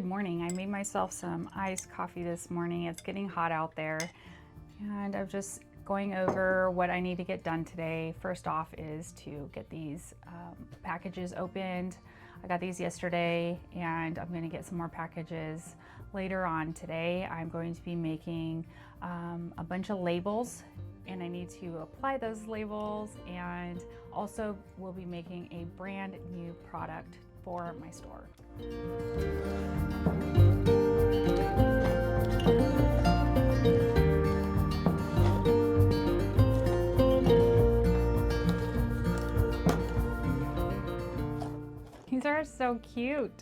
Good morning. I made myself some iced coffee this morning. It's getting hot out there, and I'm just going over what I need to get done today. First off is to get these packages opened. I got these yesterday, and I'm going to get some more packages later on today. I'm going to be making a bunch of labels, and I need to apply those labels, and also we'll be making a brand new product for my store. These are so cute.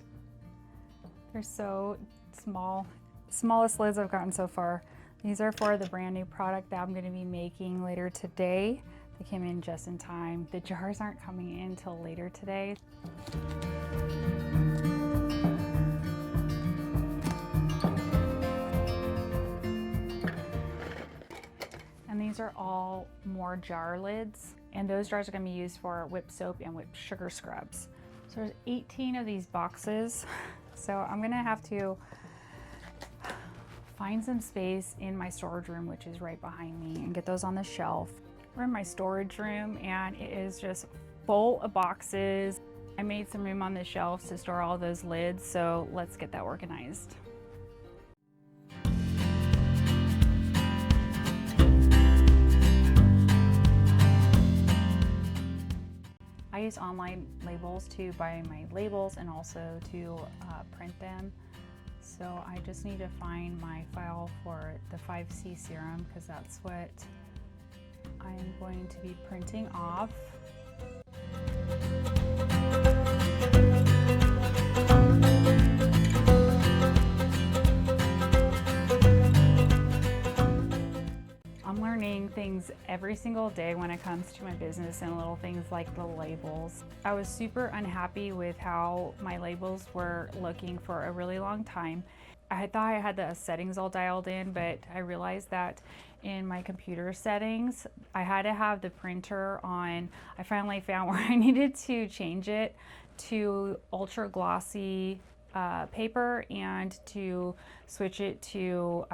They're so small. Smallest lids I've gotten so far. These are for the brand new product that I'm going to be making later today. They came in just in time. The jars aren't coming in till later today. And these are all more jar lids. And those jars are going to be used for whipped soap and whipped sugar scrubs. So there's 18 of these boxes. So I'm going to have to find some space in my storage room, which is right behind me, and get those on the shelf. We're in my storage room, and it is just full of boxes. I made some room on the shelves to store all those lids, so let's get that organized. I use online labels to buy my labels and also to print them. So I just need to find my file for the 5C serum, because that's what I'm going to be printing off. I'm learning things every single day when it comes to my business, and little things like the labels. I was super unhappy with how my labels were looking for a really long time. I thought I had the settings all dialed in, but I realized that in my computer settings, I had to have the printer on. I finally found where I needed to change it to ultra glossy paper and to switch it to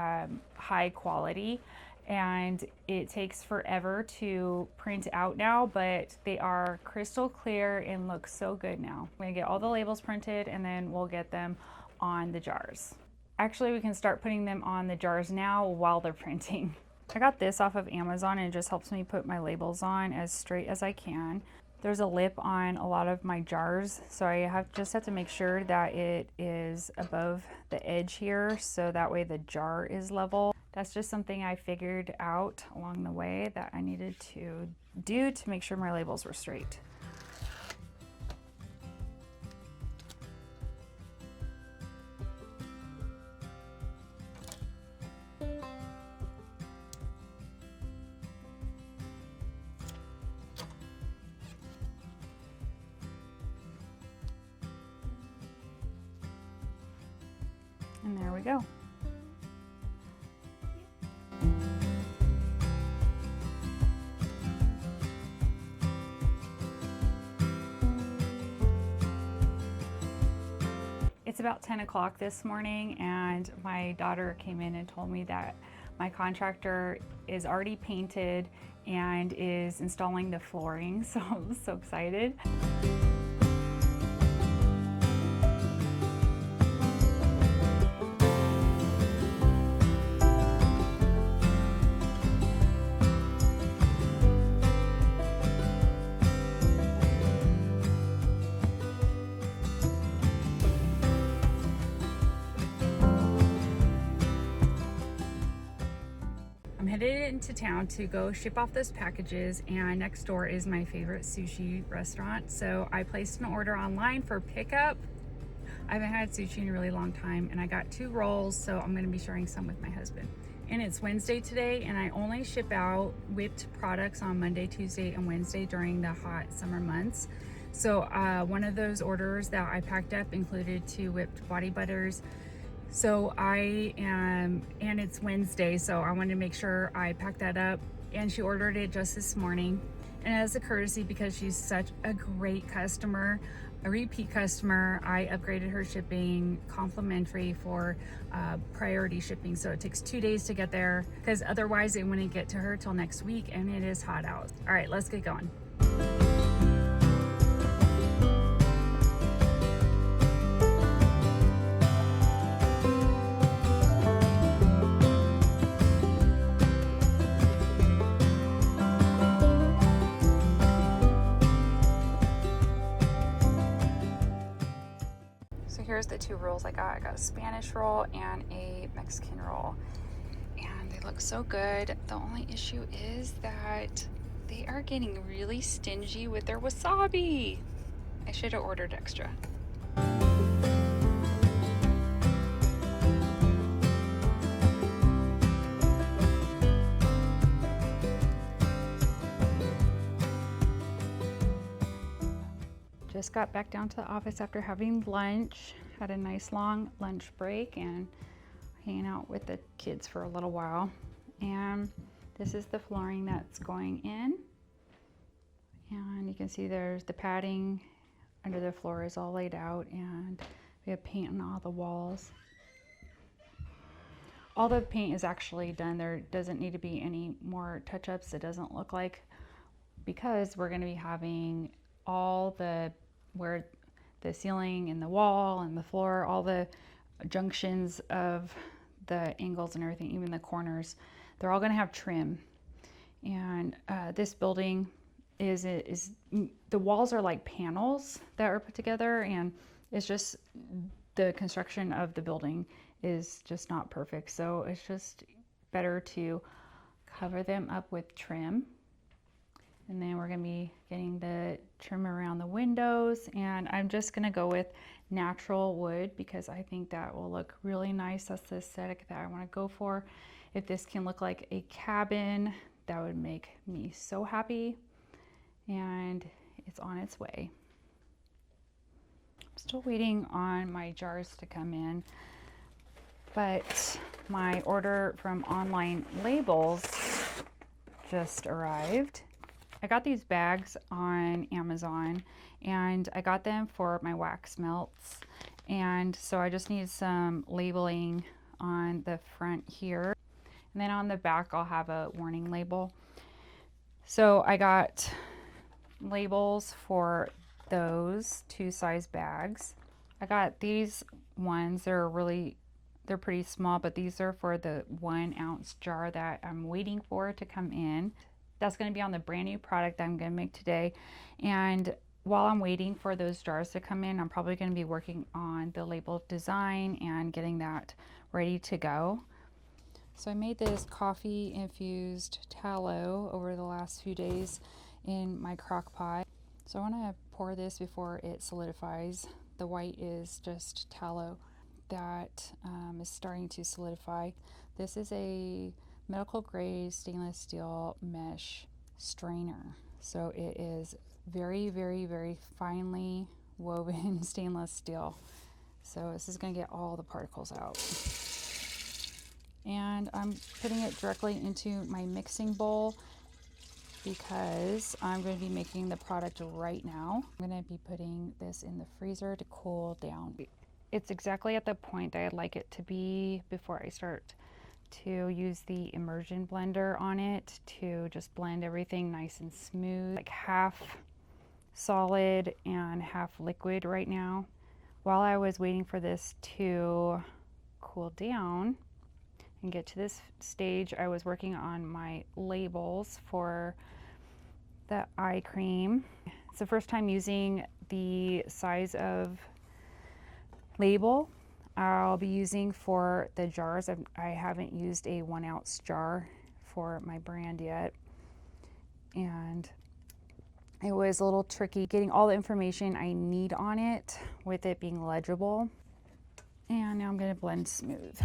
high quality. And it takes forever to print out now, but they are crystal clear and look so good now. I'm gonna get all the labels printed, and then we'll get them on the jars. Actually, we can start putting them on the jars now while they're printing. I got this off of Amazon, and it just helps me put my labels on as straight as I can. There's a lip on a lot of my jars, so I just have to make sure that it is above the edge here, so that way the jar is level. That's just something I figured out along the way that I needed to do to make sure my labels were straight. And there we go. It's about 10 o'clock this morning, and my daughter came in and told me that my contractor is already painted and is installing the flooring, so I'm so excited. I'm headed into town to go ship off those packages, and next door is my favorite sushi restaurant. So I placed an order online for pickup. I haven't had sushi in a really long time, and I got 2 rolls, so I'm going to be sharing some with my husband. And it's Wednesday today, and I only ship out whipped products on Monday, Tuesday, and Wednesday during the hot summer months. So one of those orders that I packed up included 2 whipped body butters. So and it's Wednesday, so I wanted to make sure I packed that up, and she ordered it just this morning. And as a courtesy, because she's such a great customer, a repeat customer. I upgraded her shipping complimentary for priority shipping. So it takes 2 days to get there because otherwise it wouldn't get to her till next week, and it is hot out. All right, let's get going. Here's the 2 rolls I got. I got a Spanish roll and a Mexican roll, and they look so good. The only issue is that they are getting really stingy with their wasabi. I should have ordered extra. Just got back down to the office after having lunch. Had a nice long lunch break and hanging out with the kids for a little while. And this is the flooring that's going in. And you can see there's the padding under the floor is all laid out, and we have paint on all the walls. All the paint is actually done. There doesn't need to be any more touch-ups, it doesn't look like, because we're going to be having all the where the ceiling and the wall and the floor, all the junctions of the angles and everything, even the corners, they're all going to have trim. And this building is the walls are like panels that are put together, and it's just the construction of the building is just not perfect. So it's just better to cover them up with trim. And then we're going to be getting the trim around the windows, and I'm just going to go with natural wood because I think that will look really nice. That's the aesthetic that I want to go for. If this can look like a cabin, that would make me so happy, and it's on its way. I'm still waiting on my jars to come in, but my order from Online Labels just arrived. I got these bags on Amazon, and I got them for my wax melts, and so I just need some labeling on the front here, and then on the back I'll have a warning label. So I got labels for those 2 size bags. I got these ones. They're pretty small, but these are for the 1 ounce jar that I'm waiting for to come in. That's going to be on the brand new product that I'm going to make today. And while I'm waiting for those jars to come in, I'm probably going to be working on the label design and getting that ready to go. So I made this coffee infused tallow over the last few days in my crock pot. So I want to pour this before it solidifies. The white is just tallow that is starting to solidify. This is a medical grade stainless steel mesh strainer. So it is very, very, very finely woven stainless steel. So this is going to get all the particles out. And I'm putting it directly into my mixing bowl because I'm going to be making the product right now. I'm going to be putting this in the freezer to cool down. It's exactly at the point that I'd like it to be before I start to use the immersion blender on it to just blend everything nice and smooth, like half solid and half liquid right now. While I was waiting for this to cool down and get to this stage, I was working on my labels for the eye cream. It's the first time using the size of label I'll be using for the jars. I haven't used a 1 ounce jar for my brand yet, and it was a little tricky getting all the information I need on it with it being legible. And now I'm going to blend smooth.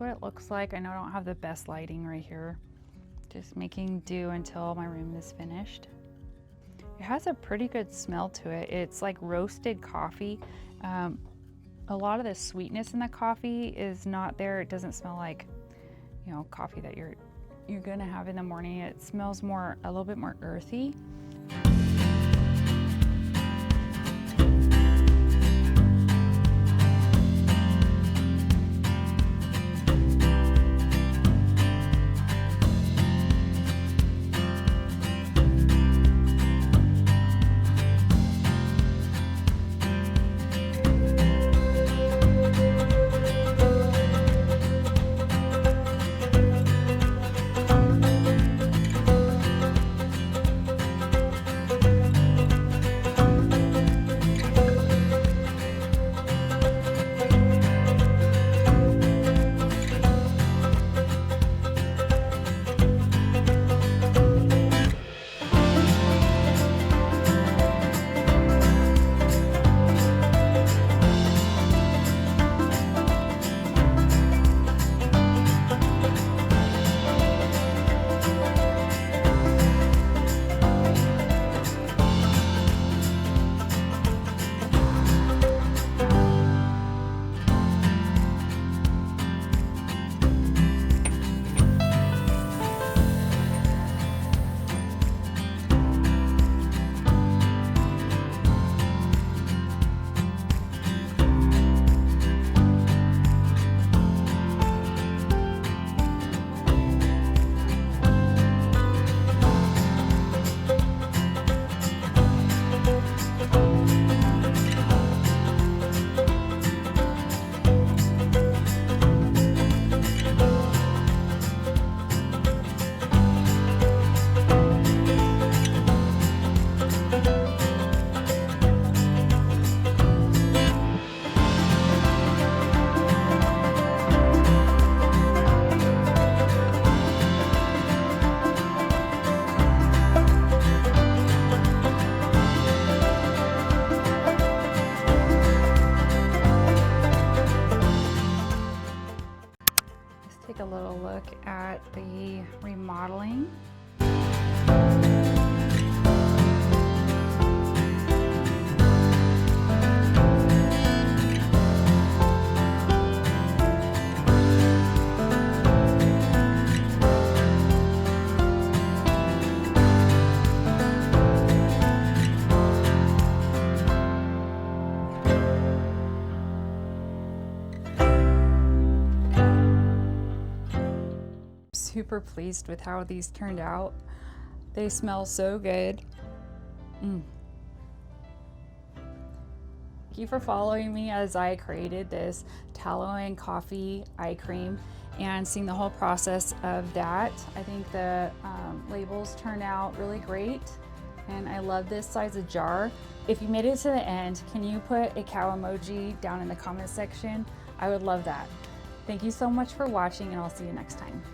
what it looks like. I know I don't have the best lighting right here. Just making do until my room is finished. It has a pretty good smell to it. It's like roasted coffee. A lot of the sweetness in the coffee is not there. It doesn't smell like, you know, coffee that you're gonna have in the morning. It smells more, a little bit more earthy. Take a little look at the remodeling. Super pleased with how these turned out. They smell so good. Thank you for following me as I created this tallow and coffee eye cream and seeing the whole process of that. I think the labels turned out really great, and I love this size of jar. If you made it to the end, can you put a cow emoji down in the comment section? I would love that. Thank you so much for watching, and I'll see you next time.